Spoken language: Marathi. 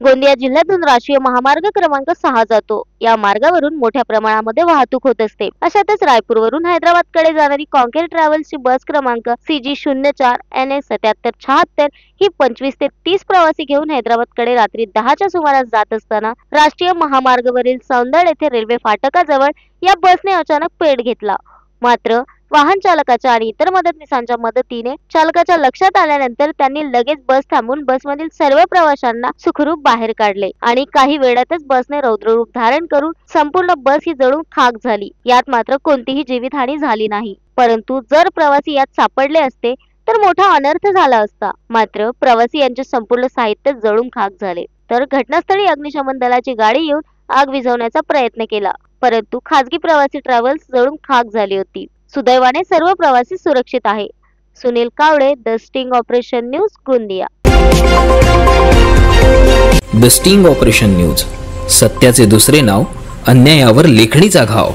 गोंदिया जिल्ह्यातून राष्ट्रीय महामार्ग क्रमांक 6 जातो। या मार्गावरून मोठ्या प्रमाणामध्ये वाहतूक होत असते। अशातच रायपूरवरून हैदराबादकडे जाणारी कॉन्केर ट्रॅव्हल्सची बस क्रमांक CG04 NS 7776 ही 25 ते 30 प्रवासी घेऊन हैदराबादकडे रात्री 10च्या सुमारास जात असताना राष्ट्रीय महामार्गावरील सौंदळ येथे रेल्वे फाटकाजवळ या बसने अचानक पेट घेतला। मात्र वाहन चालकाच्या आणि इतर मदतनीसांच्या मदतीने चालकाच्या लक्षात आल्यानंतर त्यांनी लगेच बस थांबवून बसमधील सर्व प्रवाशांना सुखरूप बाहेर काढले आणि काही वेळातच बसने रौद्ररूप धारण करून संपूर्ण बस ही जळून खाक झाली। यात मात्र कोणतीही जीवितहानी झाली नाही, परंतु जर प्रवासी यात सापडले असते तर मोठा अनर्थ झाला असता। मात्र प्रवासी यांचे संपूर्ण साहित्य जळून खाक झाले। तर घटनास्थळी अग्निशमन दलाची गाडी येऊन आग विझवण्याचा प्रयत्न केला, परंतु खासगी प्रवासी ट्रॅव्हल्स जळून खाक झाली होती। सुदैवाने सर्व प्रवासी सुरक्षित आहे। Sunil Kawade, the sting operation news, Gondia. The sting operation news, सत्याचे दुसरे नाव, अन्यायावर लेखणीचा घाव।